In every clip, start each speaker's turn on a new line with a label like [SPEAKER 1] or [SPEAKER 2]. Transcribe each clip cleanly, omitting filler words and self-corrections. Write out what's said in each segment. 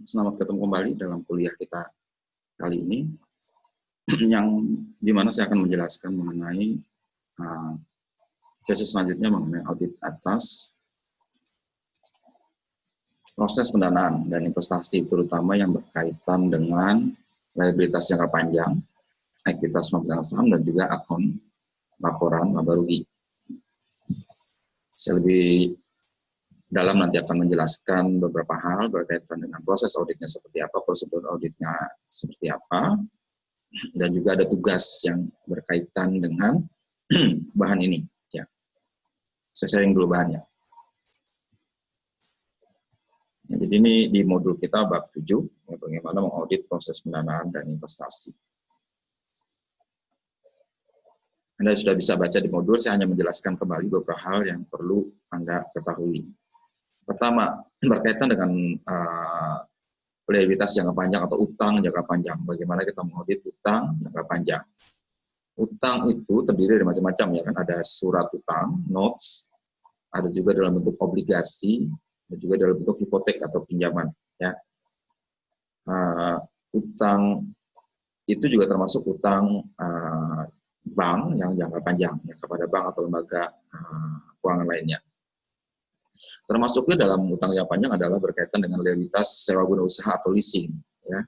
[SPEAKER 1] Selamat ketemu kembali dalam kuliah kita kali ini, yang dimana saya akan menjelaskan mengenai sesi selanjutnya mengenai audit atas proses pendanaan dan investasi, terutama yang berkaitan dengan liabilitas jangka panjang, ekuitas pemegang saham, dan juga akun laporan laba rugi. Saya lebih dalam nanti akan menjelaskan beberapa hal berkaitan dengan proses auditnya seperti apa, prosedur auditnya seperti apa, dan juga ada tugas yang berkaitan dengan bahan ini. Ya, saya sharing dulu bahannya. Ya, jadi ini di modul kita bab 7, ya, bagaimana mengaudit proses pendanaan dan investasi. Anda sudah bisa baca di modul, saya hanya menjelaskan kembali beberapa hal yang perlu Anda ketahui. Pertama, berkaitan dengan liabilitas jangka panjang atau utang jangka panjang. Bagaimana kita mengaudit utang jangka panjang. Utang itu terdiri dari macam-macam, ya kan, ada surat utang, notes, ada juga dalam bentuk obligasi, dan juga dalam bentuk hipotek atau pinjaman. Ya. Utang itu juga termasuk utang bank yang jangka panjang, ya, kepada bank atau lembaga keuangan lainnya. Termasuknya dalam utang jangka panjang adalah berkaitan dengan liabilitas sewa guna usaha atau leasing. Ya.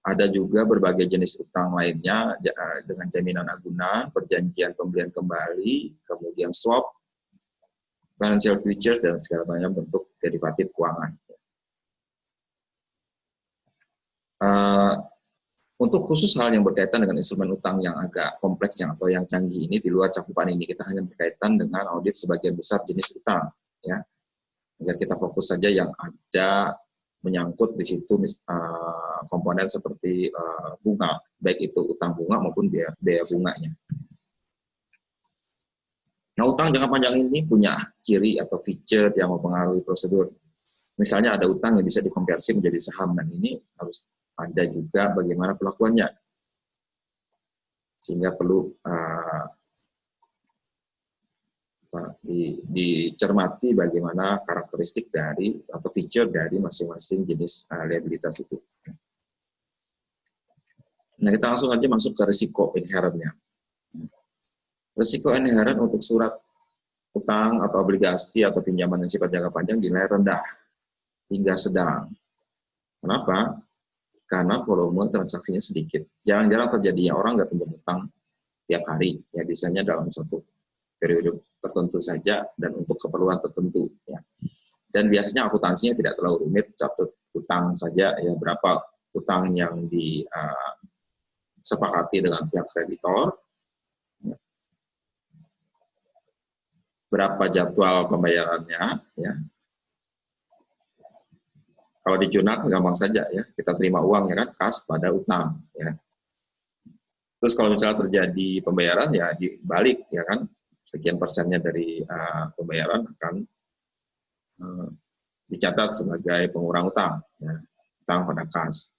[SPEAKER 1] Ada juga berbagai jenis utang lainnya dengan jaminan agunan, perjanjian pembelian kembali, kemudian swap, financial futures, dan segala macam bentuk derivatif keuangan. Untuk khusus hal yang berkaitan dengan instrumen utang yang agak kompleks atau yang canggih ini, di luar cakupan ini, kita hanya berkaitan dengan audit sebagian besar jenis utang. Ya. Agar kita fokus saja yang ada menyangkut di situ komponen seperti bunga, baik itu utang bunga maupun biaya bunganya. Nah, utang jangka panjang ini punya ciri atau feature yang mempengaruhi prosedur. Misalnya ada utang yang bisa dikonversi menjadi saham, dan ini harus ada juga bagaimana pelakuannya. Sehingga perlu dicermati bagaimana karakteristik dari atau feature dari masing-masing jenis liabilitas itu. Nah, kita langsung aja masuk ke risiko inherentnya. Risiko inherent untuk surat utang atau obligasi atau pinjaman yang sifat jangka panjang dinilai rendah hingga sedang. Kenapa? Karena volume transaksinya sedikit. Jarang-jarang terjadi orang nggak pinjam utang tiap hari. Ya, biasanya dalam satu periode tertentu saja dan untuk keperluan tertentu. Ya. Dan biasanya akuntansinya tidak terlalu rumit, catat utang saja, ya, berapa utang yang disepakati dengan pihak kreditor, ya, berapa jadwal pembayarannya. Ya. Kalau di Junak gampang saja, ya, kita terima uang, ya kan, kas pada utang. Ya. Terus kalau misalnya terjadi pembayaran, ya dibalik, ya kan, sekian persennya dari pembayaran akan dicatat sebagai pengurang utang, ya, utang pada kas.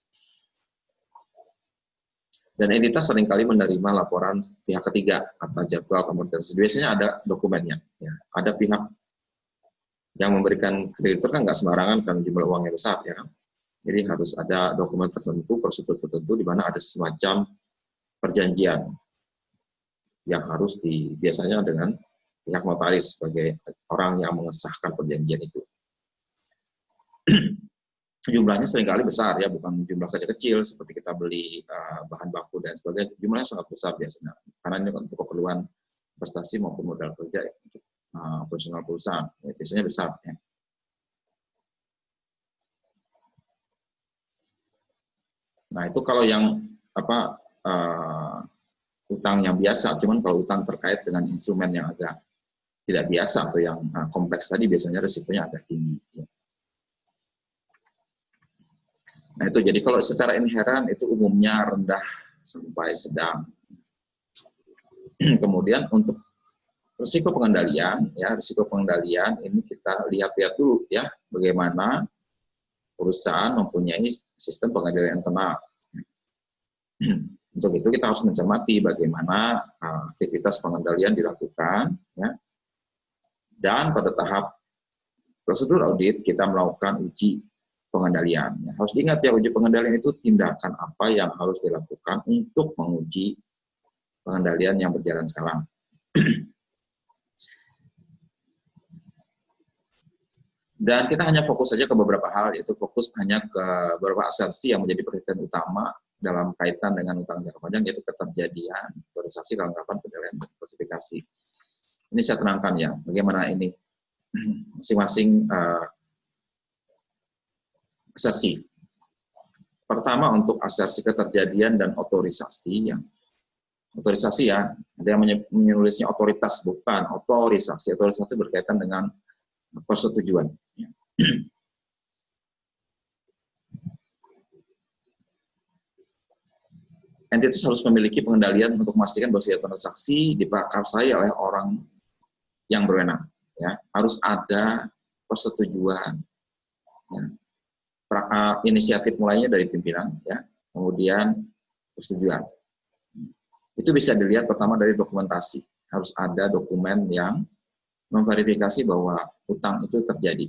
[SPEAKER 1] Dan entitas seringkali menerima laporan pihak ketiga atau jadwal konversi. Biasanya ada dokumennya, ya. Ada pihak yang memberikan kreditor kan nggak sembarangan kan jumlah uangnya besar, ya kan. Jadi harus ada dokumen tertentu, prosedur tertentu di mana ada semacam perjanjian yang harus biasanya dengan pihak notaris sebagai orang yang mengesahkan perjanjian itu. Jumlahnya seringkali besar, ya, bukan jumlah kecil-kecil seperti kita beli bahan baku dan sebagainya. Jumlahnya sangat besar biasanya, karena ini untuk keperluan investasi maupun modal kerja, ya, untuk operasional perusahaan, ya, biasanya besar. Ya. Nah, itu kalau yang utang yang biasa. Cuman kalau utang terkait dengan instrumen yang agak tidak biasa atau yang kompleks tadi, biasanya risikonya agak tinggi. Ya. Nah, itu jadi kalau secara inheren itu umumnya rendah sampai sedang. Kemudian untuk risiko pengendalian, ya, risiko pengendalian ini kita lihat-lihat dulu, ya, bagaimana perusahaan mempunyai sistem pengendalian internal. Untuk itu kita harus mencermati bagaimana aktivitas pengendalian dilakukan, ya, dan pada tahap prosedur audit kita melakukan uji pengendalian. Harus diingat ya, uji pengendalian itu tindakan apa yang harus dilakukan untuk menguji pengendalian yang berjalan sekarang. Dan kita hanya fokus saja ke beberapa hal, yaitu fokus hanya ke beberapa asersi yang menjadi perhatian utama dalam kaitan dengan utang jangka panjang, yaitu keterjadian, otorisasi, kelengkapan, penilaian, dan klasifikasi. Ini saya terangkan ya, bagaimana ini masing-masing asersi. Pertama untuk asersi keterjadian dan otorisasi, yang otorisasi ya, ada yang menulisnya otoritas, bukan otorisasi. Otorisasi berkaitan dengan persetujuan. Entitas harus memiliki pengendalian untuk memastikan bahwa setiap transaksi diprakarsai oleh orang yang berwenang. Ya, harus ada persetujuan. Ya. Inisiatif mulainya dari pimpinan, ya, kemudian persetujuan. Itu bisa dilihat pertama dari dokumentasi. Harus ada dokumen yang memverifikasi bahwa utang itu terjadi.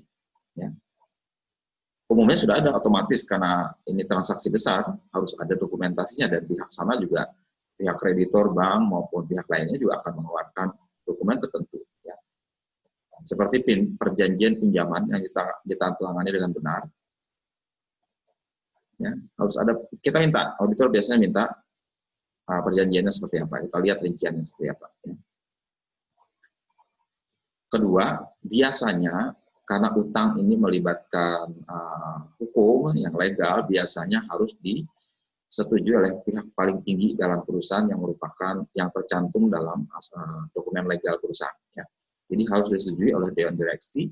[SPEAKER 1] Ya. Umumnya sudah ada otomatis karena ini transaksi besar, harus ada dokumentasinya, dan pihak sana juga, pihak kreditor, bank maupun pihak lainnya juga akan mengeluarkan dokumen tertentu. Ya. Seperti perjanjian pinjaman yang ditandatangani dengan benar. Ya, harus ada, kita minta, auditor biasanya minta perjanjiannya seperti apa, kita lihat rinciannya seperti apa. Ya. Kedua, biasanya karena utang ini melibatkan hukum yang legal, biasanya harus disetujui oleh pihak paling tinggi dalam perusahaan yang merupakan yang tercantum dalam dokumen legal perusahaan. Ya. Jadi harus disetujui oleh Dewan Direksi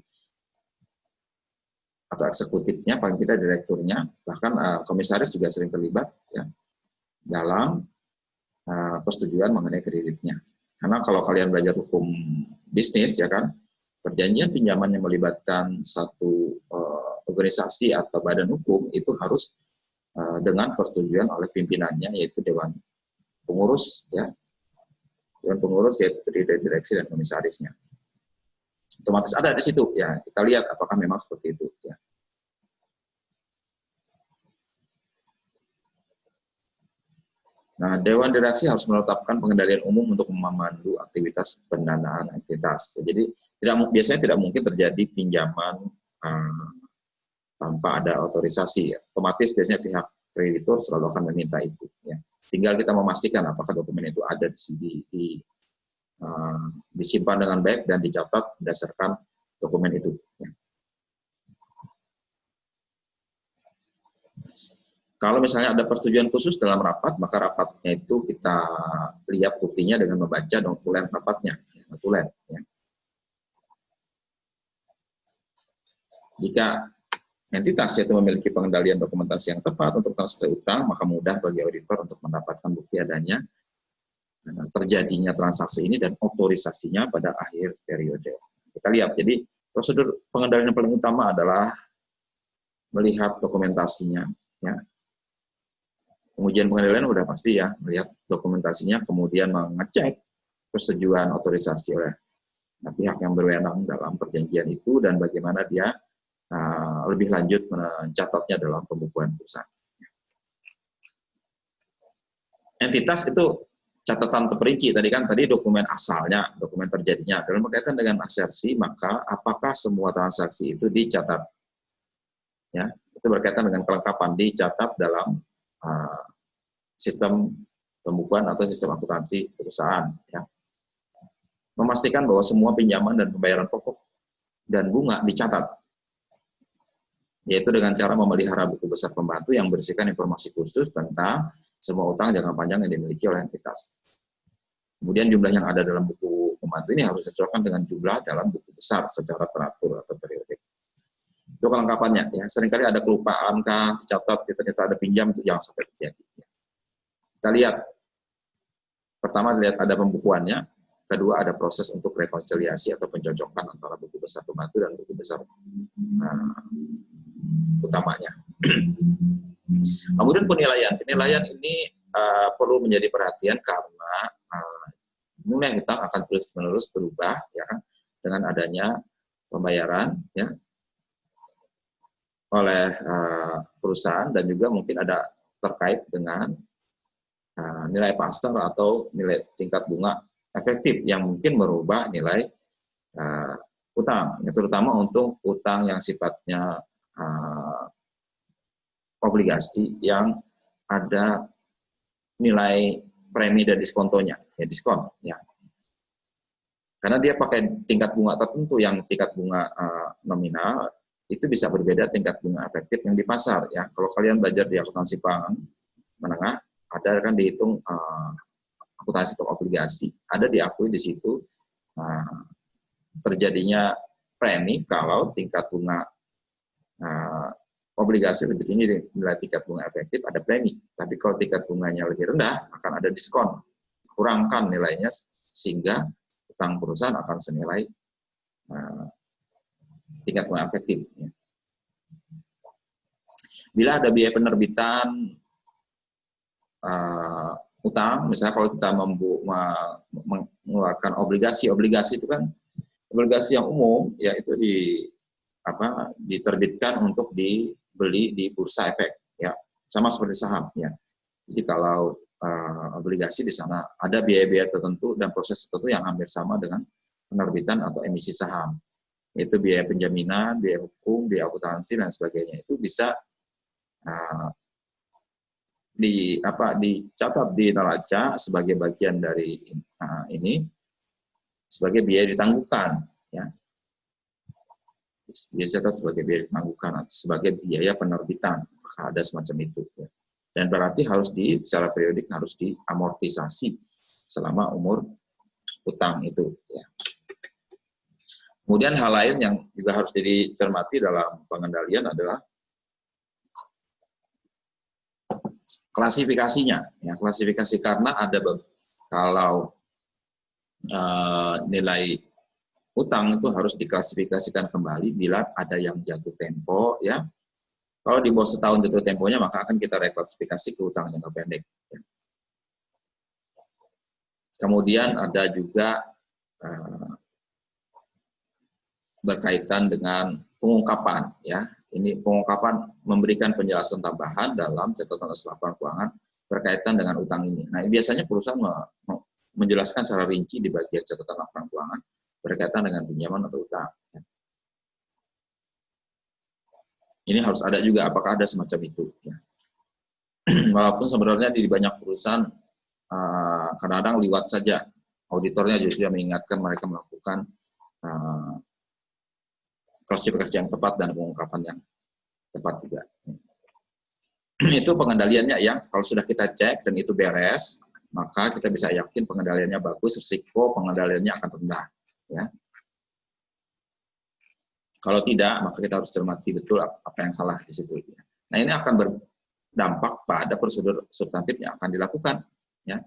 [SPEAKER 1] atau eksekutifnya, paling tidak direkturnya, bahkan komisaris juga sering terlibat ya, dalam persetujuan mengenai kreditnya. Karena kalau kalian belajar hukum bisnis, ya kan, perjanjian pinjaman yang melibatkan satu organisasi atau badan hukum itu harus dengan persetujuan oleh pimpinannya, yaitu Dewan Pengurus, ya, Dewan Pengurus yaitu terdiri dari direksi dan komisarisnya. Otomatis ada di situ, ya. Kita lihat apakah memang seperti itu, ya. Nah, Dewan Direksi harus menetapkan pengendalian umum untuk memandu aktivitas pendanaan entitas. Jadi biasanya tidak mungkin terjadi pinjaman tanpa ada otorisasi. Otomatis biasanya pihak kreditur selalu akan meminta itu. Ya. Tinggal kita memastikan apakah dokumen itu ada disimpan dengan baik dan dicatat berdasarkan dokumen itu. Ya. Kalau misalnya ada persetujuan khusus dalam rapat, maka rapatnya itu kita lihat buktinya dengan membaca dokumen rapatnya. Dokumen, ya. Jika entitas itu memiliki pengendalian dokumentasi yang tepat untuk transaksi utang, maka mudah bagi auditor untuk mendapatkan bukti adanya terjadinya transaksi ini dan otorisasinya pada akhir periode. Kita lihat, jadi prosedur pengendalian yang paling utama adalah melihat dokumentasinya. Ya. Pengujian pengendalian sudah pasti ya, melihat dokumentasinya, kemudian mengecek persetujuan otorisasi oleh pihak yang berwenang dalam perjanjian itu dan bagaimana dia lebih lanjut mencatatnya dalam pembukuan perusahaan. Entitas itu catatan terperinci tadi dokumen asalnya, dokumen terjadinya. Dalam berkaitan dengan asersi, maka apakah semua transaksi itu dicatat? Ya, itu berkaitan dengan kelengkapan, dicatat dalam sistem pembukuan atau sistem akuntansi perusahaan. Ya. Memastikan bahwa semua pinjaman dan pembayaran pokok dan bunga dicatat, yaitu dengan cara memelihara buku besar pembantu yang berisikan informasi khusus tentang semua utang jangka panjang yang dimiliki oleh entitas. Kemudian jumlah yang ada dalam buku pembantu ini harus disesuaikan dengan jumlah dalam buku besar secara teratur atau periodik. Itu kelengkapannya. Ya. Seringkali ada kelupaan kah, dicatat, ternyata ada pinjam, itu jangan sampai terjadi. Kita lihat, pertama lihat ada pembukuannya, kedua ada proses untuk rekonsiliasi atau pencocokan antara buku besar pembantu dan buku besar utamanya. Kemudian penilaian ini perlu menjadi perhatian karena nilai utang akan terus-menerus berubah, ya kan, dengan adanya pembayaran, ya, oleh perusahaan, dan juga mungkin ada terkait dengan nilai pasar atau nilai tingkat bunga efektif yang mungkin merubah nilai utang, ya, terutama untuk utang yang sifatnya obligasi yang ada nilai premi dan diskontonya, ya diskon, ya. Karena dia pakai tingkat bunga tertentu, yang tingkat bunga nominal itu bisa berbeda tingkat bunga efektif yang di pasar, ya. Kalau kalian belajar di akuntansi bank menengah, ada kan dihitung akuntansi untuk obligasi, ada diakui di situ terjadinya premi kalau tingkat bunga obligasi lebih tinggi dari nilai tingkat bunga efektif, ada premi. Tapi kalau tingkat bunganya lebih rendah, akan ada diskon, kurangkan nilainya sehingga utang perusahaan akan senilai tingkat bunga efektif. Bila ada biaya penerbitan utang, misalnya kalau kita mengeluarkan obligasi itu kan obligasi yang umum, ya itu diterbitkan untuk dibeli di bursa efek, ya sama seperti saham, ya. Jadi kalau obligasi di sana ada biaya-biaya tertentu dan proses tertentu yang hampir sama dengan penerbitan atau emisi saham, yaitu biaya penjaminan, biaya hukum, biaya akuntansi dan sebagainya. Itu bisa dicatat di neraca sebagai bagian dari ini, sebagai biaya ditangguhkan, ya. Dicatat sebagai biaya ditangguhkan, sebagai biaya penerbitan, maka ada semacam itu, ya. Dan berarti secara periodik harus diamortisasi selama umur utang itu, ya. Kemudian hal lain yang juga harus dicermati dalam pengendalian adalah klasifikasinya, ya. Klasifikasi, karena ada kalau nilai utang itu harus diklasifikasikan kembali bila ada yang jatuh tempo, ya. Kalau di bawah setahun jatuh temponya, maka akan kita reklasifikasi ke utang jangka pendek, ya. Kemudian ada juga berkaitan dengan pengungkapan, ya. Ini pengungkapan memberikan penjelasan tambahan dalam catatan laporan keuangan berkaitan dengan utang ini. Nah, biasanya perusahaan menjelaskan secara rinci di bagian catatan laporan keuangan berkaitan dengan pinjaman atau utang. Ini harus ada juga, apakah ada semacam itu, ya. Walaupun sebenarnya di banyak perusahaan kadang-kadang liwat saja, auditornya justru mengingatkan mereka melakukan klasifikasi yang tepat dan pengungkapan yang tepat juga. Itu pengendaliannya, ya. Kalau sudah kita cek dan itu beres, maka kita bisa yakin pengendaliannya bagus, risiko pengendaliannya akan rendah, ya. Kalau tidak, maka kita harus cermati betul apa yang salah di situ. Nah, ini akan berdampak pada prosedur substantif yang akan dilakukan, ya.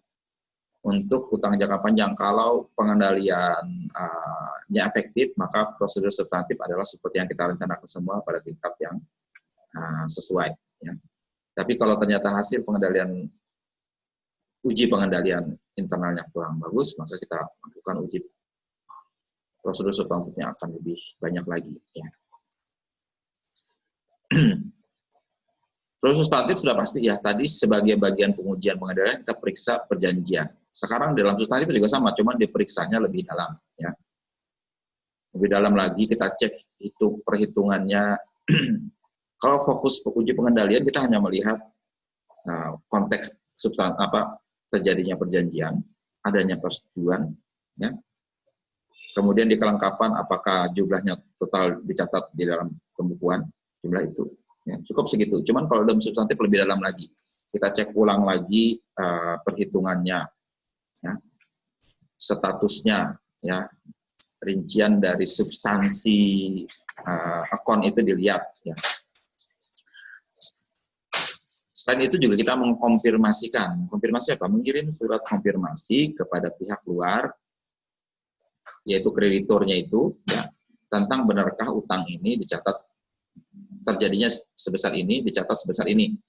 [SPEAKER 1] Untuk utang jangka panjang, kalau pengendaliannya efektif, maka prosedur substantif adalah seperti yang kita rencanakan semua pada tingkat yang sesuai, ya. Tapi kalau ternyata hasil uji pengendalian internalnya kurang bagus, maka kita lakukan uji prosedur substantifnya akan lebih banyak lagi, ya. Prosedur substantif sudah pasti, ya. Tadi sebagai bagian pengujian pengendalian kita periksa perjanjian. Sekarang dalam substantif juga sama, cuman diperiksanya lebih dalam, ya. Lebih dalam lagi kita cek perhitungannya. Kalau fokus uji pengendalian, kita hanya melihat konteks terjadinya perjanjian, adanya persetujuan, ya. Kemudian di kelengkapan, apakah jumlahnya total dicatat di dalam pembukuan, jumlah itu, ya, cukup segitu. Cuman kalau dalam substantif lebih dalam lagi, kita cek ulang lagi perhitungannya, ya, statusnya, ya, rincian dari substansi akun itu dilihat, ya. Selain itu juga kita mengkonfirmasikan, konfirmasi apa? Mengirim surat konfirmasi kepada pihak luar, yaitu kreditornya itu, ya, tentang benarkah utang ini dicatat terjadinya sebesar ini, dicatat sebesar ini,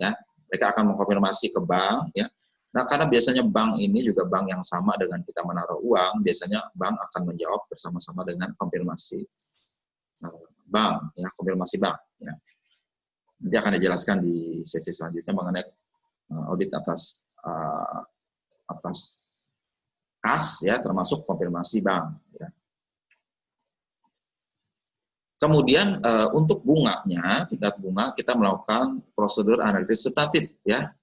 [SPEAKER 1] ya. Mereka akan mengkonfirmasi ke bank, ya. Nah, karena biasanya bank ini juga bank yang sama dengan kita menaruh uang, biasanya bank akan menjawab bersama-sama dengan konfirmasi bank, ya, konfirmasi bank, ya. Nanti akan dijelaskan di sesi selanjutnya mengenai audit atas kas, ya, termasuk konfirmasi bank. Ya. Kemudian untuk bunganya, tingkat bunga kita melakukan prosedur analisis substantif, ya.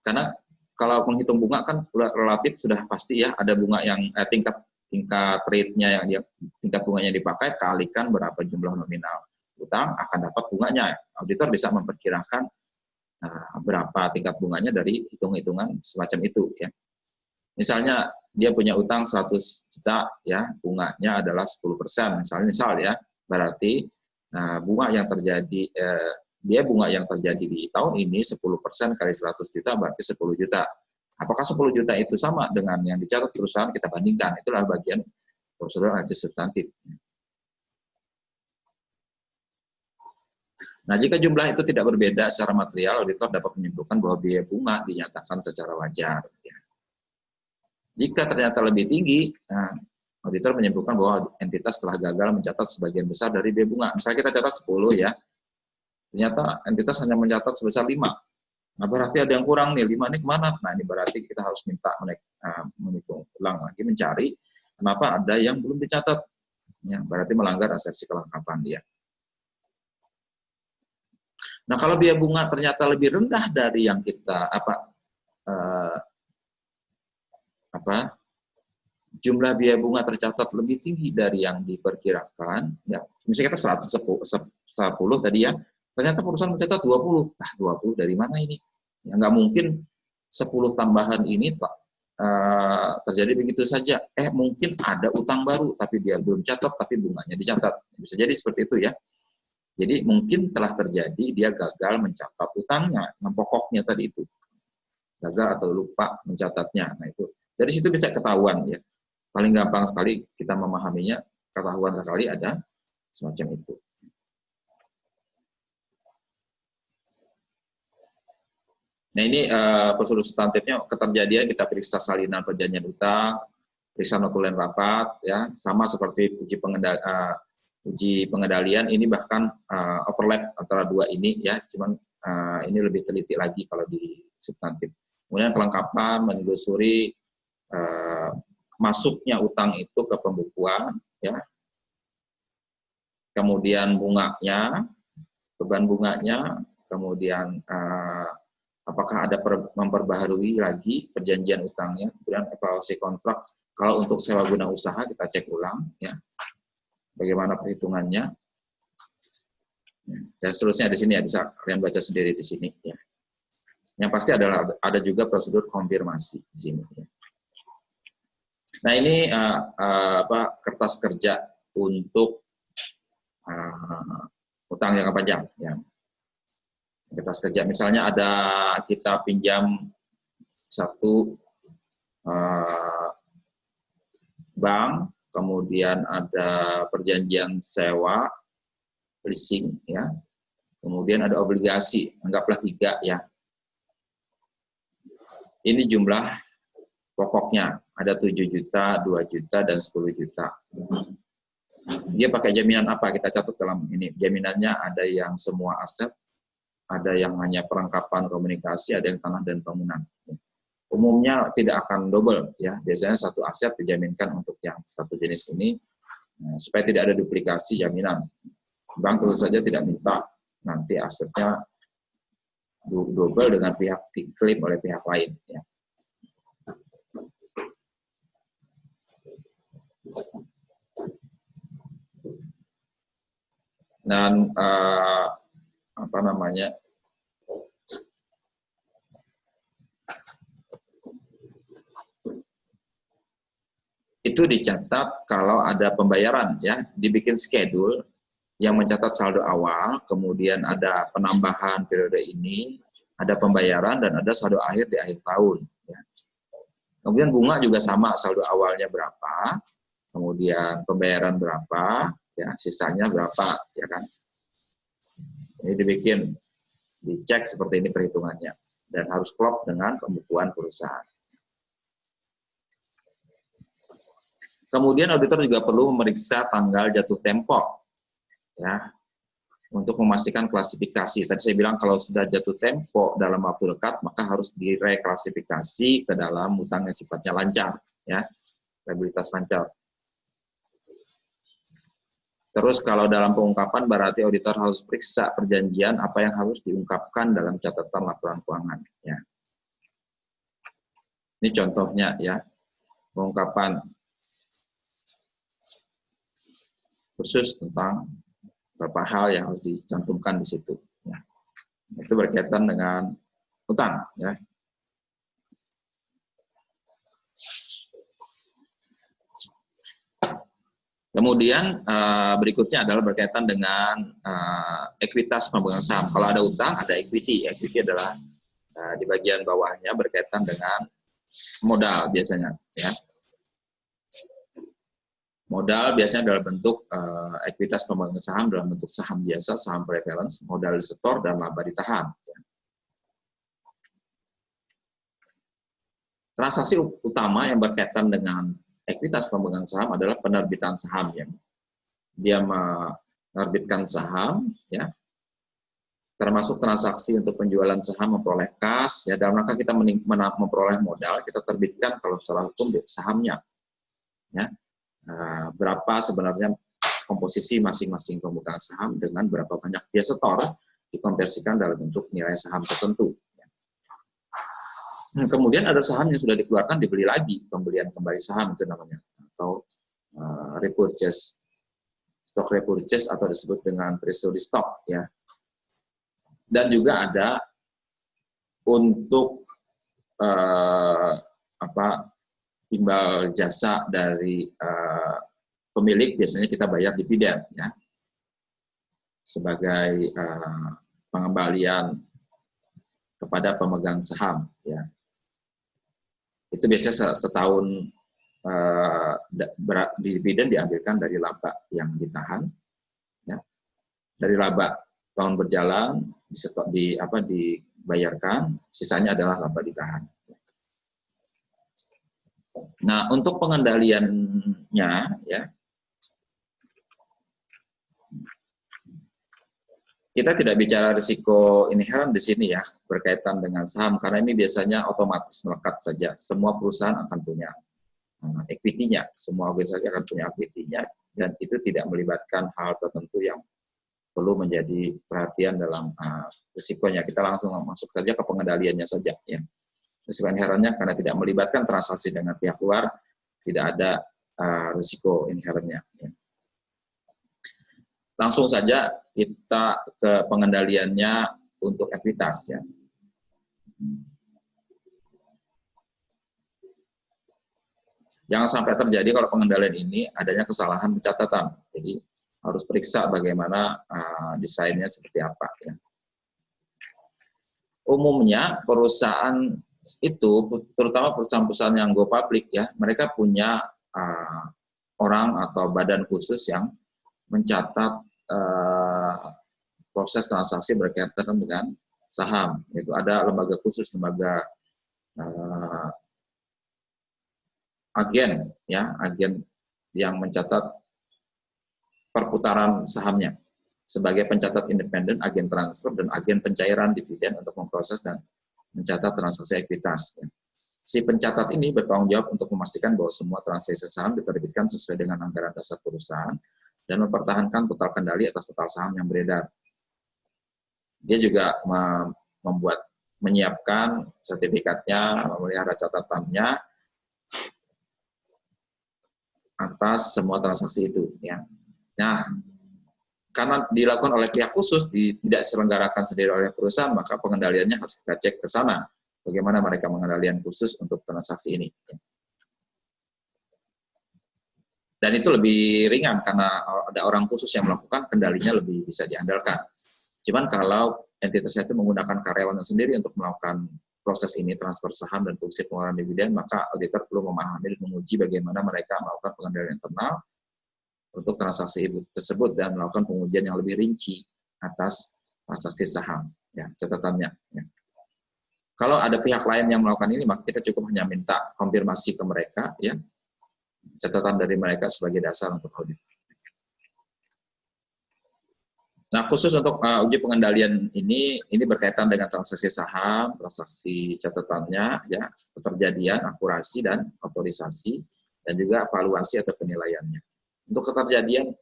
[SPEAKER 1] Karena kalau menghitung bunga kan relatif sudah pasti, ya, ada bunga yang tingkat rate-nya yang tingkat bunganya dipakai kalikan berapa jumlah nominal utang akan dapat bunganya. Auditor bisa memperkirakan berapa tingkat bunganya dari hitung-hitungan semacam itu, ya. Misalnya dia punya utang 100 juta, ya, bunganya adalah 10%, misal ya, berarti bunga yang terjadi bunga yang terjadi di tahun ini 10% kali 100 juta berarti 10 juta. Apakah 10 juta itu sama dengan yang dicatat perusahaan, kita bandingkan. Itulah bagian prosedur analisis substantif. Nah, jika jumlah itu tidak berbeda secara material, auditor dapat menyimpulkan bahwa biaya bunga dinyatakan secara wajar. Ya. Jika ternyata lebih tinggi, auditor menyimpulkan bahwa entitas telah gagal mencatat sebagian besar dari biaya bunga. Misalnya kita catat 10, ya, ternyata entitas hanya mencatat sebesar 5. Nah, berarti ada yang kurang nih, 5 ini kemana? Nah, ini berarti kita harus minta menghitung ulang lagi, mencari kenapa ada yang belum dicatat. Ya, berarti melanggar asepsi kelengkapan dia. Nah, kalau biaya bunga ternyata lebih rendah dari yang kita jumlah biaya bunga tercatat lebih tinggi dari yang diperkirakan, ya, misalnya kita 110 tadi, ya, ternyata perusahaan mencatat 20. 20 dari mana ini? Ya, nggak mungkin 10 tambahan ini terjadi begitu saja. Mungkin ada utang baru, tapi dia belum catat, tapi bunganya dicatat. Bisa jadi seperti itu, ya. Jadi mungkin telah terjadi dia gagal mencatat utangnya, yang pokoknya tadi itu. Gagal atau lupa mencatatnya. Nah, itu. Dari situ bisa ketahuan, ya. Paling gampang sekali kita memahaminya, ketahuan sekali ada semacam itu. Nah, ini prosedur substantifnya, keterjadian kita periksa salinan perjanjian utang, periksa notulen rapat, ya, sama seperti uji pengendalian, ini bahkan overlap antara dua ini, ya, cuman ini lebih teliti lagi kalau di substantif. Kemudian kelengkapan, menelusuri masuknya utang itu ke pembukuan, ya. Kemudian bunganya, beban bunganya, kemudian apakah ada memperbaharui lagi perjanjian utangnya, kemudian evaluasi kontrak. Kalau untuk sewa guna usaha kita cek ulang, ya, bagaimana perhitungannya, dan seterusnya di sini, ya, bisa kalian baca sendiri di sini, ya. Yang pasti adalah ada juga prosedur konfirmasi di sini, ya. Nah, ini kertas kerja untuk utang jangka panjang, ya. Kertas kerja, misalnya ada kita pinjam satu bank, kemudian ada perjanjian sewa, leasing, ya. Kemudian ada obligasi, anggaplah 3, ya. Ini jumlah pokoknya, ada 7 juta, 2 juta, dan 10 juta. Dia pakai jaminan apa? Kita catat dalam ini. Jaminannya ada yang semua aset, ada yang hanya perlengkapan komunikasi, ada yang tanah dan bangunan. Umumnya tidak akan double, ya. Biasanya satu aset dijaminkan untuk yang satu jenis ini, supaya tidak ada duplikasi jaminan. Bank tentu saja tidak minta nanti asetnya double dengan pihak diklaim oleh pihak lain, ya. Dan itu dicatat kalau ada pembayaran, ya, dibikin schedule yang mencatat saldo awal, kemudian ada penambahan periode ini, ada pembayaran, dan ada saldo akhir di akhir tahun, ya. Kemudian bunga juga sama, saldo awalnya berapa, kemudian pembayaran berapa, ya, sisanya berapa, ya kan. Ini dibikin, dicek seperti ini perhitungannya, dan harus klop dengan pembukuan perusahaan. Kemudian auditor juga perlu memeriksa tanggal jatuh tempo, ya. untuk memastikan klasifikasi. Tadi saya bilang kalau sudah jatuh tempo dalam waktu dekat, maka harus direklasifikasi ke dalam hutang yang sifatnya lancar, ya, liabilitas lancar. Terus kalau dalam pengungkapan berarti auditor harus periksa perjanjian apa yang harus diungkapkan dalam catatan laporan keuangan. Ya. Ini contohnya ya, pengungkapan khusus tentang beberapa hal yang harus dicantumkan di situ. Ya. Itu berkaitan dengan utang. Ya. Kemudian berikutnya adalah berkaitan dengan ekuitas pemegang saham. Kalau ada utang, ada equity. Equity adalah di bagian bawahnya berkaitan dengan modal biasanya. Ya. Modal biasanya dalam bentuk ekuitas pemegang saham dalam bentuk saham biasa, saham prevalence, modal disetor, dan laba ditahan. Ya. Transaksi utama yang berkaitan dengan ekuitas pemegang saham adalah penerbitan saham, ya. Dia menerbitkan saham, ya, termasuk transaksi untuk penjualan saham, memperoleh kas, ya, dalam rangka kita memperoleh modal, kita terbitkan kalau secara hukum sahamnya, ya, berapa sebenarnya komposisi masing-masing pemegang saham dengan berapa banyak dia setor dikonversikan dalam bentuk nilai saham tertentu. Kemudian ada saham yang sudah dikeluarkan dibeli lagi, pembelian kembali saham itu namanya, atau repurchase, stock repurchase atau disebut dengan treasury stock, ya. Dan juga ada untuk timbal jasa dari pemilik, biasanya kita bayar dividen, ya, sebagai pengembalian kepada pemegang saham, ya. Itu biasanya setahun dividen diambilkan dari laba yang ditahan, ya. Dari laba tahun berjalan dibayarkan, sisanya adalah laba ditahan. Nah, untuk pengendaliannya, ya, kita tidak bicara risiko inherent di sini, ya, berkaitan dengan saham, karena ini biasanya otomatis melekat saja. Semua perusahaan akan punya equity-nya, semua organisasi akan punya equity-nya, dan itu tidak melibatkan hal tertentu yang perlu menjadi perhatian dalam risikonya. Kita langsung masuk saja ke pengendaliannya saja, ya. Risiko inherentnya karena tidak melibatkan transaksi dengan pihak luar, tidak ada risiko inherentnya, ya. Langsung saja kita ke pengendaliannya untuk ekuitas, ya. Jangan sampai terjadi kalau pengendalian ini adanya kesalahan pencatatan. Jadi harus periksa bagaimana desainnya seperti apa, ya. Umumnya perusahaan itu, terutama perusahaan-perusahaan yang go public, ya, mereka punya orang atau badan khusus yang mencatat proses transaksi berkaitan dengan saham. Itu ada lembaga khusus, lembaga agen, ya, agen yang mencatat perputaran sahamnya sebagai pencatat independen, agen transfer, dan agen pencairan dividen untuk memproses dan mencatat transaksi ekuitas, ya. Si pencatat ini bertanggung jawab untuk memastikan bahwa semua transaksi saham diterbitkan sesuai dengan anggaran dasar perusahaan dan mempertahankan total kendali atas total saham yang beredar. Dia juga menyiapkan sertifikatnya, memelihara catatannya atas semua transaksi itu, ya. Nah, karena dilakukan oleh pihak khusus, tidak diselenggarakan sendiri oleh perusahaan, maka pengendaliannya harus kita cek ke sana. Bagaimana mereka pengendalian khusus untuk transaksi ini. Dan itu lebih ringan karena ada orang khusus yang melakukan, kendalinya lebih bisa diandalkan. Cuman kalau entitasnya itu menggunakan karyawannya sendiri untuk melakukan proses ini, transfer saham dan fungsi pengeluaran dividen, maka auditor perlu memahami dan menguji bagaimana mereka melakukan pengendalian internal untuk transaksi tersebut dan melakukan pengujian yang lebih rinci atas transaksi saham, ya, catatannya, ya. Kalau ada pihak lain yang melakukan ini, maka kita cukup hanya minta konfirmasi ke mereka, ya, catatan dari mereka sebagai dasar untuk audit. Nah, khusus untuk uji pengendalian ini berkaitan dengan transaksi saham, transaksi catatannya, ya, keterjadian, akurasi, dan otorisasi, dan juga valuasi atau penilaiannya. Untuk keterjadian,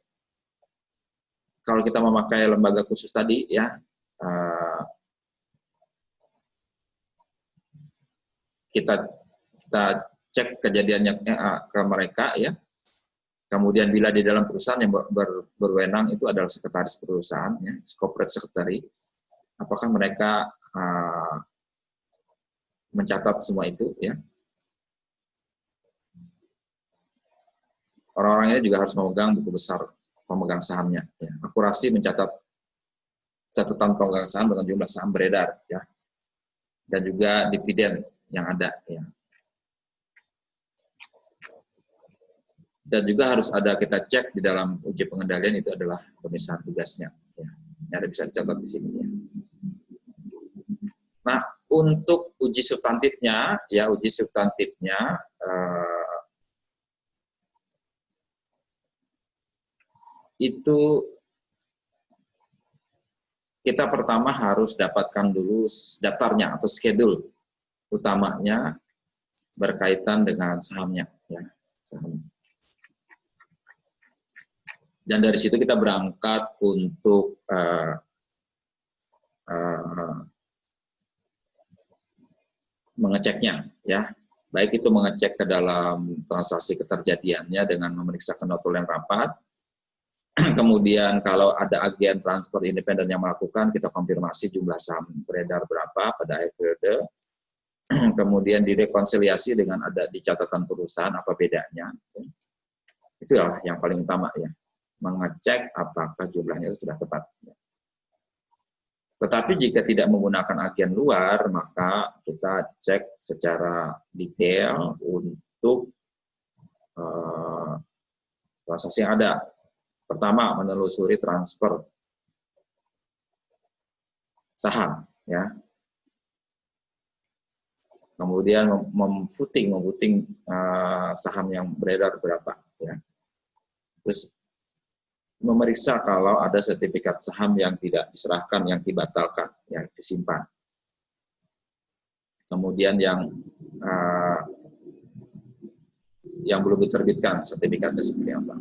[SPEAKER 1] kalau kita memakai lembaga khusus tadi, ya, kita cek kejadiannya ke mereka, ya. Kemudian bila di dalam perusahaan yang berwenang itu adalah sekretaris perusahaan, ya, corporate secretary, apakah mereka mencatat semua itu, ya. Orang-orang ini juga harus memegang buku besar pemegang sahamnya, ya. Akurasi mencatat catatan pemegang saham dengan jumlah saham beredar, ya, dan juga dividen yang ada, ya. Dan juga harus ada, kita cek di dalam uji pengendalian itu adalah pemisahan tugasnya, ya. Yang ada bisa dicatat di sini, ya. Nah, untuk uji substantifnya, ya, uji substantifnya itu kita pertama harus dapatkan dulu daftarnya atau schedule utamanya berkaitan dengan sahamnya, ya, saham. Dan dari situ kita berangkat untuk mengeceknya, ya, baik itu mengecek ke dalam transaksi keterjadiannya dengan memeriksa notul yang rapat. Kemudian kalau ada agen transfer independen yang melakukan, kita konfirmasi jumlah saham beredar berapa pada akhir periode. Kemudian direkonsiliasi dengan ada di catatan perusahaan apa bedanya. Itulah yang paling utama, ya, mengecek apakah jumlahnya sudah tepat. Tetapi jika tidak menggunakan agen luar, maka kita cek secara detail untuk transaksi yang ada. Pertama, menelusuri transfer saham, ya. Kemudian memvoting saham yang beredar berapa, ya. Terus memeriksa kalau ada sertifikat saham yang tidak diserahkan, yang dibatalkan, yang disimpan. Kemudian yang belum diterbitkan sertifikatnya seperti apa.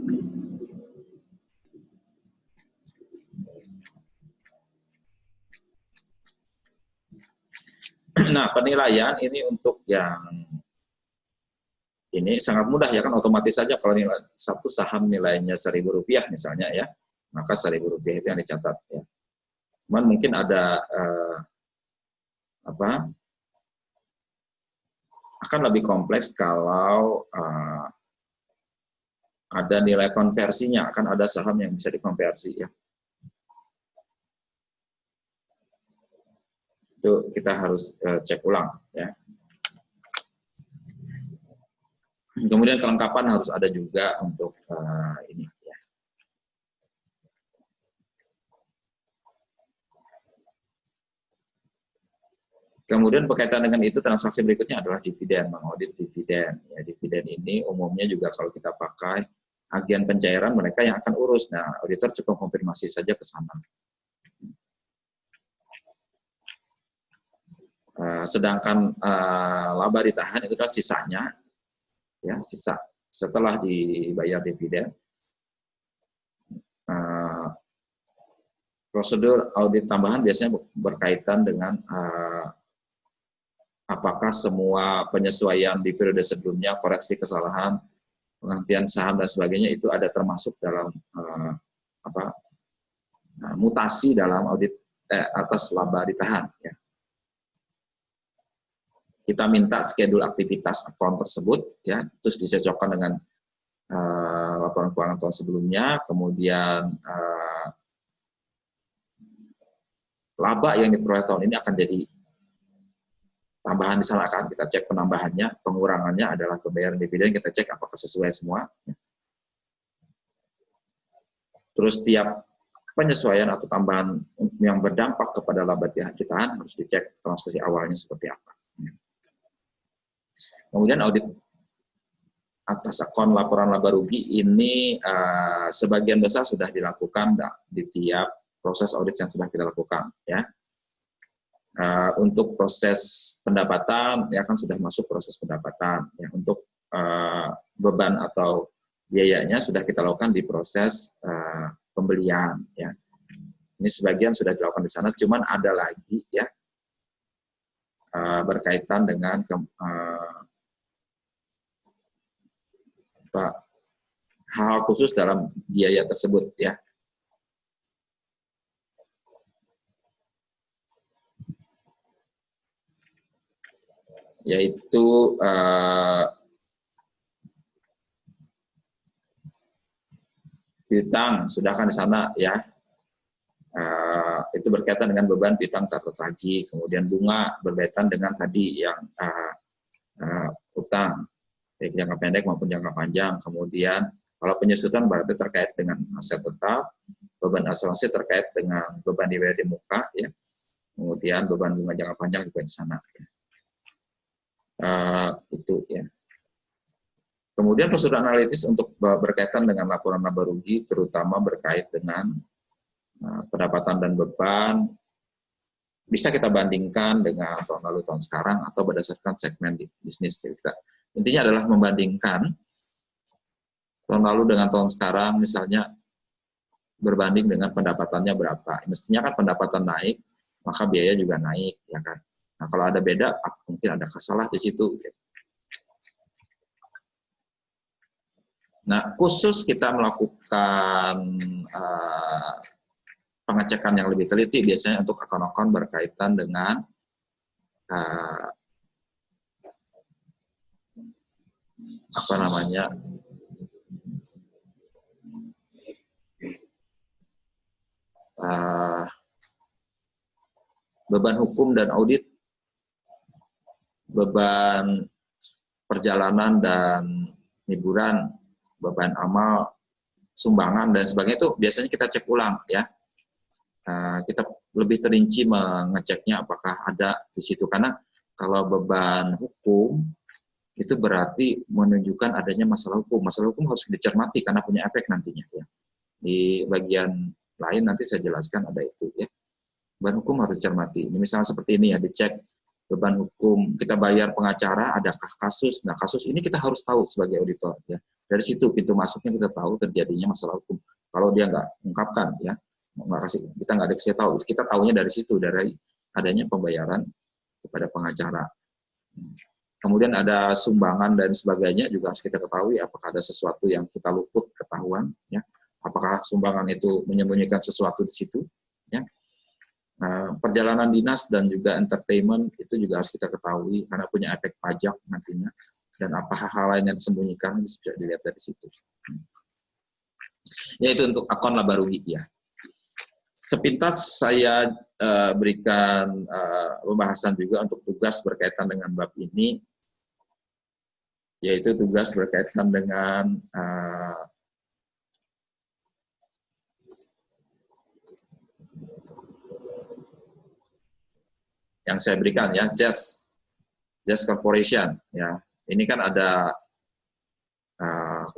[SPEAKER 1] Nah, penilaian ini untuk yang ini sangat mudah, ya kan, otomatis saja kalau nilai satu saham nilainya Rp1.000 misalnya, ya, maka Rp1.000 itu yang dicatat, ya. Cuman mungkin ada akan lebih kompleks kalau ada nilai konversinya, akan ada saham yang bisa dikonversi, ya. Itu kita harus cek ulang, ya. Kemudian kelengkapan harus ada juga untuk ini, ya. Kemudian berkaitan dengan itu, transaksi berikutnya adalah dividen, mengaudit dividen. Ya, dividen ini umumnya juga kalau kita pakai agen pencairan, mereka yang akan urus. Nah, auditor cukup konfirmasi saja ke sana. Sedangkan laba ditahan itu adalah sisanya, ya, sisa setelah dibayar dividen. Prosedur audit tambahan biasanya berkaitan dengan apakah semua penyesuaian di periode sebelumnya, koreksi kesalahan, penghentian saham dan sebagainya itu ada termasuk dalam mutasi dalam audit atas laba ditahan, ya. Kita minta schedule aktivitas akun tersebut, ya, terus dicocokkan dengan laporan keuangan tahun sebelumnya, kemudian laba yang diperoleh tahun ini akan jadi tambahan di sana, kan kita cek penambahannya, pengurangannya adalah pembayaran dividen, kita cek apakah sesuai semua. Terus tiap penyesuaian atau tambahan yang berdampak kepada laba ditahan harus dicek transaksi awalnya seperti apa. Kemudian audit atas akun laporan laba rugi ini sebagian besar sudah dilakukan di tiap proses audit yang sudah kita lakukan, ya. Untuk proses pendapatan, ya kan sudah masuk proses pendapatan. Ya, untuk beban atau biayanya sudah kita lakukan di proses pembelian. Ya. Ini sebagian sudah dilakukan di sana, cuman ada lagi ya berkaitan dengan hal khusus dalam biaya tersebut, ya. Yaitu piutang, sudah kan di sana ya. Itu berkaitan dengan beban piutang tak tertagih, kemudian bunga berkaitan dengan tadi yang utang baik jangka pendek maupun jangka panjang. Kemudian kalau penyusutan berarti terkait dengan aset tetap, beban asuransi terkait dengan beban dibayar di muka, ya. Kemudian beban bunga jangka panjang juga di sana. Ya. Itu ya. Kemudian prosedur analitis untuk berkaitan dengan laporan laba rugi, terutama berkait dengan pendapatan dan beban, bisa kita bandingkan dengan tahun lalu, tahun sekarang, atau berdasarkan segmen bisnis. Intinya adalah membandingkan tahun lalu dengan tahun sekarang, misalnya berbanding dengan pendapatannya berapa. Mestinya kan pendapatan naik, maka biaya juga naik, ya kan. Nah, kalau ada beda, mungkin ada kasalah di situ. Nah, khusus kita melakukan pengecekan yang lebih teliti biasanya untuk akun-akun berkaitan dengan apa namanya, beban hukum dan audit, beban perjalanan dan hiburan, beban amal, sumbangan dan sebagainya, itu biasanya kita cek ulang, ya. Kita lebih terinci mengeceknya apakah ada di situ, karena kalau beban hukum itu berarti menunjukkan adanya masalah hukum. Masalah hukum harus dicermati karena punya efek nantinya, ya. Di bagian lain nanti saya jelaskan ada itu, ya. Beban hukum harus dicermati. Ini misalnya seperti ini ya, dicek beban hukum, kita bayar pengacara, adakah kasus? Nah, kasus ini kita harus tahu sebagai auditor, ya. Dari situ pintu masuknya kita tahu terjadinya masalah hukum. Kalau dia nggak ungkapkan, ya, kita nggak dikasih tahu, kita tahunya dari situ, dari adanya pembayaran kepada pengacara. Kemudian ada sumbangan dan sebagainya juga harus kita ketahui apakah ada sesuatu yang kita luput ketahuan, ya. Apakah sumbangan itu menyembunyikan sesuatu di situ, ya. Perjalanan dinas dan juga entertainment itu juga harus kita ketahui karena punya efek pajak nantinya, dan apa hal lain yang disembunyikan bisa dilihat dari situ. Yaitu untuk akun laba rugi, ya. Sepintas saya berikan pembahasan juga untuk tugas berkaitan dengan bab ini, yaitu tugas berkaitan dengan yang saya berikan, ya, Just Corporation, ya. Ini kan ada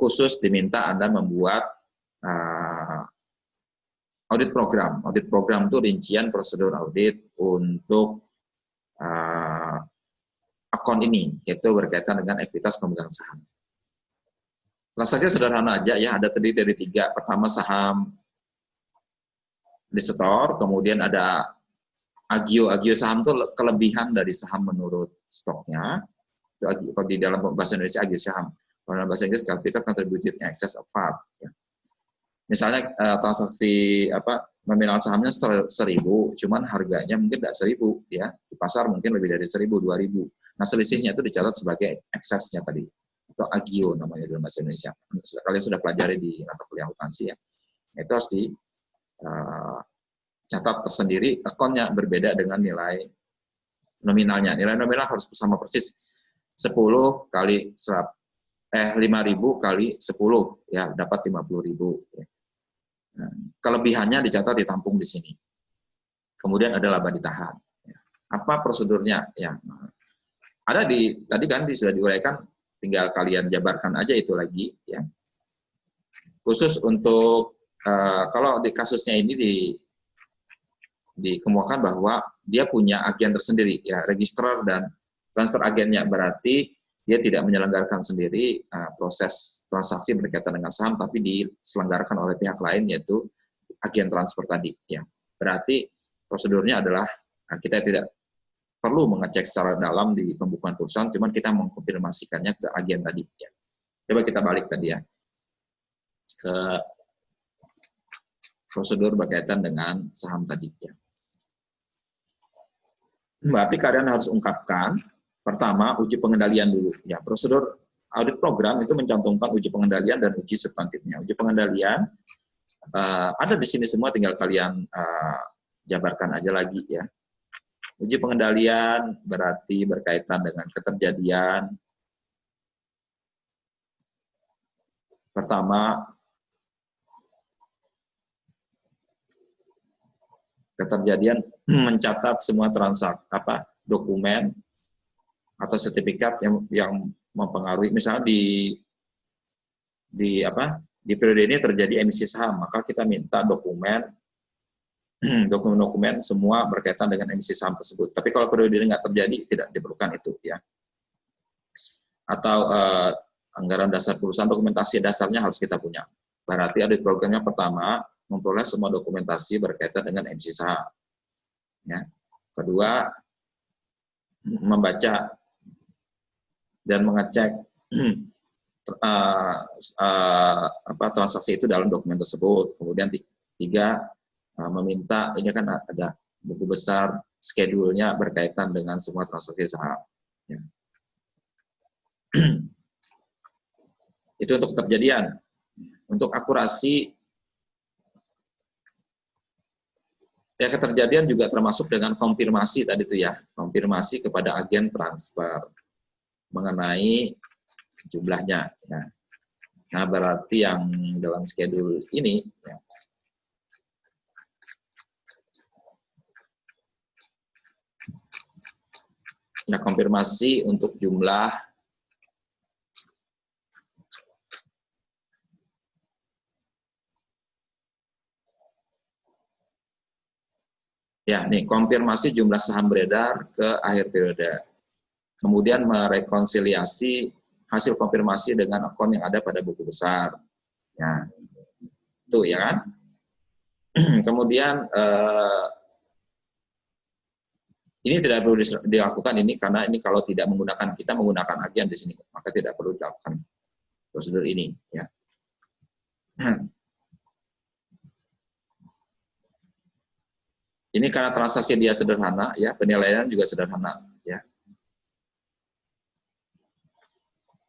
[SPEAKER 1] khusus diminta Anda membuat audit program. Audit program itu rincian prosedur audit untuk akun ini, yaitu berkaitan dengan ekuitas pemegang saham. Transaksinya sederhana aja, ya, ada terdiri dari 3. Pertama saham disetor, kemudian ada agio. Agio saham itu kelebihan dari saham menurut stoknya. Itu kalau di dalam bahasa Indonesia agio saham. Kalau dalam bahasa Inggris capital contributed in excess of part, ya. Misalnya transaksi nominal sahamnya 1.000, cuman harganya mungkin tidak 1.000, ya. Di pasar mungkin lebih dari 1.000, 2.000. Nah, selisihnya itu dicatat sebagai eksesnya tadi, atau agio namanya dalam bahasa Indonesia. Kalian sudah pelajari di mata kuliah akuntansi, ya. Itu harus dicatat tersendiri. Akunnya berbeda dengan nilai nominalnya. Nilai nominal harus sama persis 10 kali 5.000 kali 10, ya, dapat 50.000. Ya. Nah, kelebihannya dicatat, ditampung di sini. Kemudian ada laba ditahan. Ya. Apa prosedurnya? Ya, ada tadi kan sudah diuraikan, tinggal kalian jabarkan aja itu lagi, ya. Khusus untuk kalau di kasusnya ini dikemukakan bahwa dia punya agen tersendiri, ya, registrar dan transfer agennya, berarti dia tidak menyelenggarakan sendiri proses transaksi berkaitan dengan saham, tapi diselenggarakan oleh pihak lain, yaitu agen transfer tadi. Ya, berarti prosedurnya adalah kita tidak perlu mengecek secara dalam di pembukuan perusahaan, cuman kita mengkonfirmasikannya ke agen tadi. Ya. Coba kita balik tadi ya ke prosedur berkaitan dengan saham tadi. Ya. Berarti kalian harus ungkapkan pertama uji pengendalian dulu. Ya, prosedur audit program itu mencantumkan uji pengendalian dan uji substantifnya. Uji pengendalian ada di sini semua, tinggal kalian jabarkan aja lagi ya. Uji pengendalian berarti berkaitan dengan keterjadian. Pertama, keterjadian mencatat semua transaksi, dokumen atau sertifikat yang mempengaruhi, misalnya di periode ini terjadi emisi saham, maka kita minta dokumen semua berkaitan dengan emisi saham tersebut. Tapi kalau periode ini nggak terjadi, tidak diperlukan itu ya. Atau anggaran dasar perusahaan, dokumentasi dasarnya harus kita punya. Berarti audit programnya pertama memperoleh semua dokumentasi berkaitan dengan emisi saham. Ya. Kedua, membaca dan mengecek transaksi itu dalam dokumen tersebut. Kemudian tiga, meminta, ini kan ada buku besar schedule-nya berkaitan dengan semua transaksi saham. Ya. Itu untuk keterjadian. Untuk akurasi, ya, keterjadian juga termasuk dengan konfirmasi tadi itu ya, konfirmasi kepada agen transfer mengenai jumlahnya. Ya. Nah, berarti yang dalam schedule ini, ya, nah, konfirmasi untuk jumlah ya, nih konfirmasi jumlah saham beredar ke akhir periode. Kemudian merekonsiliasi hasil konfirmasi dengan akun yang ada pada buku besar. Ya. Itu ya kan? Kemudian ini tidak perlu dilakukan ini karena ini kalau tidak menggunakan, kita menggunakan agen di sini, maka tidak perlu dilakukan prosedur ini ya. Ini karena transaksi dia sederhana ya, penilaian juga sederhana ya.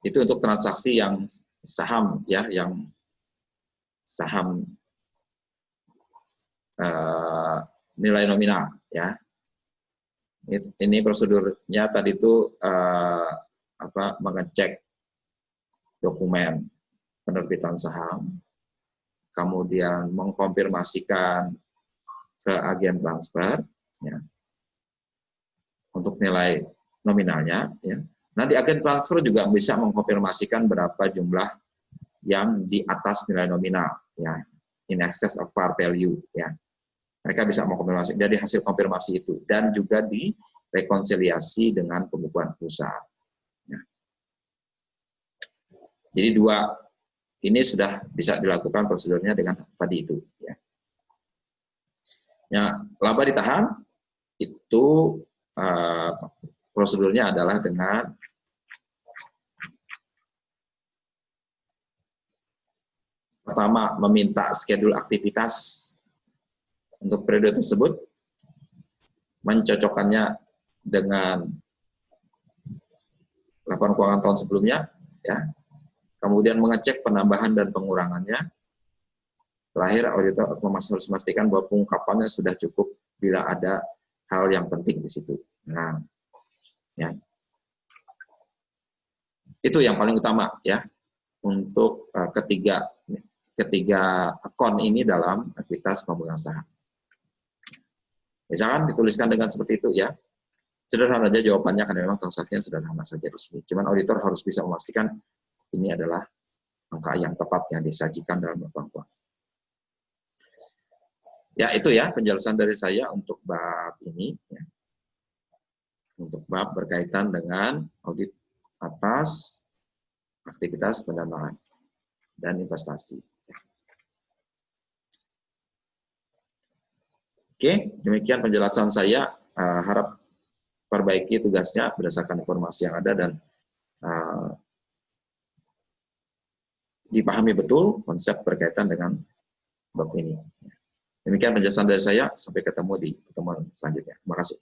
[SPEAKER 1] Itu untuk transaksi yang saham ya, yang saham nilai nominal ya. Ini prosedurnya tadi itu mengecek dokumen penerbitan saham, kemudian mengkonfirmasikan ke agen transfer ya, untuk nilai nominalnya ya. Nah, di agen transfer juga bisa mengkonfirmasikan berapa jumlah yang di atas nilai nominal ya, in excess of par value ya. Mereka bisa mengkonfirmasi dari hasil konfirmasi itu, dan juga direkonsiliasi dengan pembukuan perusahaan. Ya. Jadi dua ini sudah bisa dilakukan prosedurnya dengan tadi itu. Ya. Ya, laba ditahan itu prosedurnya adalah dengan pertama meminta schedule aktivitas untuk periode tersebut, mencocokkannya dengan laporan keuangan tahun sebelumnya, ya. Kemudian mengecek penambahan dan pengurangannya. Terakhir, auditor harus memastikan bahwa pengungkapannya sudah cukup bila ada hal yang penting di situ. Nah, ya. Itu yang paling utama ya untuk ketiga akun ini dalam aktivitas pemegang saham. Misalkan dituliskan dengan seperti itu ya, sederhana aja jawabannya, karena memang transaksinya sederhana saja di sini. Cuman auditor harus bisa memastikan ini adalah angka yang tepat yang disajikan dalam laporan keuangan. Ya, itu ya penjelasan dari saya untuk bab ini. Ya. Untuk bab berkaitan dengan audit atas aktivitas pendanaan dan investasi. Ya. Oke, demikian penjelasan saya. Harap perbaiki tugasnya berdasarkan informasi yang ada dan dipahami betul konsep berkaitan dengan bab ini. Demikian penjelasan dari saya. Sampai ketemu di pertemuan selanjutnya. Terima kasih.